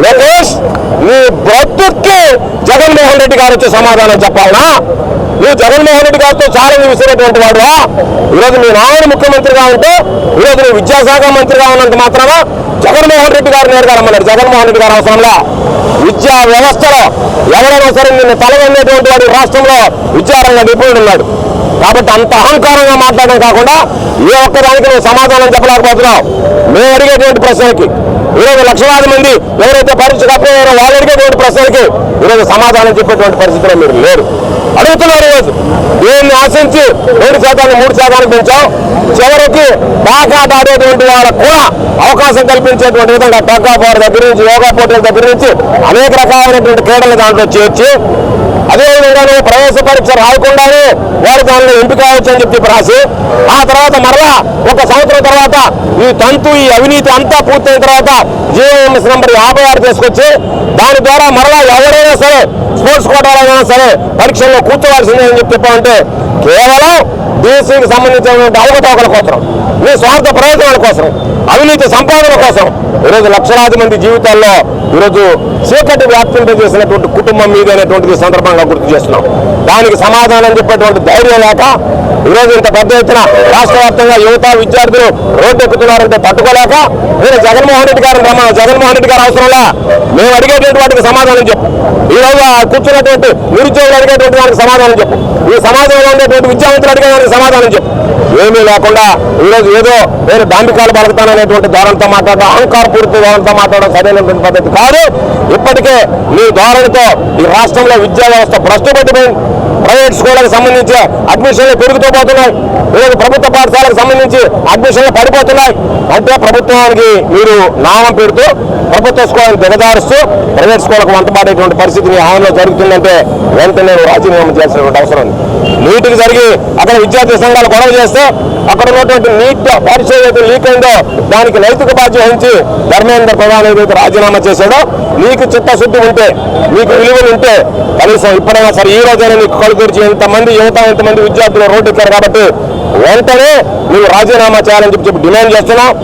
లోకేష్, నీ బ్రతుక్కి జగన్మోహన్ రెడ్డి గారు వచ్చే సమాధానం చెప్పాలనా? నువ్వు జగన్మోహన్ రెడ్డి గారితో ఛాలెంజ్ విసిరేటువంటి వాడువా? ఈరోజు మీ నాయన ముఖ్యమంత్రిగా ఉంటూ ఈరోజు నువ్వు విద్యాశాఖ మంత్రిగా ఉన్నంత మాత్రాన జగన్మోహన్ రెడ్డి గారు నేర్గారమ్మన్నాడు. జగన్మోహన్ రెడ్డి గారు అవసరంలా విద్యా వ్యవస్థలో ఎవరైనా సరే నిన్ను తలవన్నటువంటి వాడు రాష్ట్రంలో విద్యారంగ నిపుణుడు ఉన్నాడు. కాబట్టి అంత అహంకారంగా మాట్లాడడం కాకుండా ఏ ఒక్కదానికి నువ్వు సమాధానం చెప్పలేకపోతున్నావు. మేము అడిగేటువంటి ప్రశ్నలకి ఈరోజు లక్షలాది మంది ఎవరైతే పరీక్ష కప్పారో వాళ్ళు అడిగేటువంటి ప్రశ్నలకి ఈరోజు సమాధానం చెప్పేటువంటి పరిస్థితిలో మీరు లేరు. అడుగుతున్నారు ఈరోజు దీన్ని ఆశించి 2% 3% పెంచాం. చివరికి బాకాట ఆడేటువంటి వాళ్ళకు కూడా అవకాశం కల్పించేటువంటి విధంగా టగ్ ఆఫ్ వార్ దగ్గర నుంచి యోగా పోటీల దగ్గర నుంచి అనేక రకాలైనటువంటి క్రీడలు దాంట్లో చేర్చి అదేవిధంగా నువ్వు ప్రవేశ పరీక్ష రాయకుండానే వారు దానిలో ఎంపిక అవ్వచ్చు అని చెప్పి రాసి ఆ తర్వాత మరలా 1 సంవత్సరం తర్వాత ఈ తంతు ఈ అవినీతి అంతా పూర్తయిన తర్వాత జీవోఎంఎస్ నెంబర్ 56 తీసుకొచ్చి దాని ద్వారా మరలా ఎవరైనా సరే స్పోర్ట్స్ కోటాలైనా సరే పరీక్షల్లో కూర్చోవలసిందే అని చెప్పి చెప్పాలంటే కేవలం బీసీకి సంబంధించినటువంటి అవకతవకల కోసం, మీ స్వార్థ ప్రయోజనాల కోసం, అవినీతి సంపాదన కోసం ఈరోజు లక్షలాది మంది జీవితాల్లో ఈరోజు చీకటి వ్యాప్తింపజేసినటువంటి కుటుంబం మీద అనేటువంటిది సందర్భంగా గుర్తు చేస్తున్నాం. దానికి సమాధానం చెప్పేటువంటి ధైర్యం లేక ఈరోజు ఇంత పెద్ద ఎత్తున రాష్ట్ర వ్యాప్తంగా యువత విద్యార్థులు రోడ్డు ఎక్కుతున్నారంటే తట్టుకోలేక నేను జగన్మోహన్ రెడ్డి గారు అవసరంలా మేము అడిగేటువంటి వాటికి సమాధానం చెప్పు. ఈరోజు కూర్చున్నటువంటి నిరుద్యోగులు అడిగేటువంటి వాటికి సమాధానం చెప్పు. ఈ సమాజంలో ఉండేటువంటి విద్యావంతులు అడిగేదానికి సమాధానం చెప్పు. ఏమీ లేకుండా ఈరోజు ఏదో నేను డాంబికాలు పలుకుతాననేటువంటి ధోరణితో మాట్లాడడం, అహంకారపూరిత ధోరణితో మాట్లాడడం సరైనటువంటి పద్ధతి కాదు. ఇప్పటికే నీ ధోరణితో ఈ రాష్ట్రంలో విద్యా వ్యవస్థ భ్రష్టు పట్టిపోయింది. ప్రైవేట్ స్కూళ్ళకు సంబంధించి అడ్మిషన్లు పెరుగుతూ పోతున్నాయి. ఈరోజు ప్రభుత్వ పాఠశాలకు సంబంధించి అడ్మిషన్లు పడిపోతున్నాయి. అంటే ప్రభుత్వానికి మీరు నామం పెడుతూ ప్రభుత్వ స్కూళ్ళను దిగజారుస్తూ ప్రైవేట్ స్కూళ్ళకు వంటపాడేటువంటి పరిస్థితి మీ హామీలో జరుగుతుందంటే వెంటనే రాజీనామా చేయాల్సినటువంటి అవసరం ఉంది. నీటికి జరిగి అక్కడ విద్యార్థి సంఘాలు గొడవ చేస్తే అక్కడ ఉన్నటువంటి నీట్ పరీక్ష ఏదైతే లీక్ అయిందో దానికి నైతిక బాధ్యత వహించి ధర్మేంద్ర ప్రధాన్ ఏదైతే రాజీనామా చేశాడో, నీకు చిత్తశుద్ధి ఉంటే, మీకు విలువలు ఉంటే కనీసం ఇప్పుడైనా సరే ఈ రోజైనా నీకు కళ్ళు తెరిచి ఎంతమంది యువత ఎంతమంది విద్యార్థులు రోడ్డు ఎక్కారు కాబట్టి వెంటనే నువ్వు రాజీనామా చేయాలని చెప్పి డిమాండ్ చేస్తున్నావు.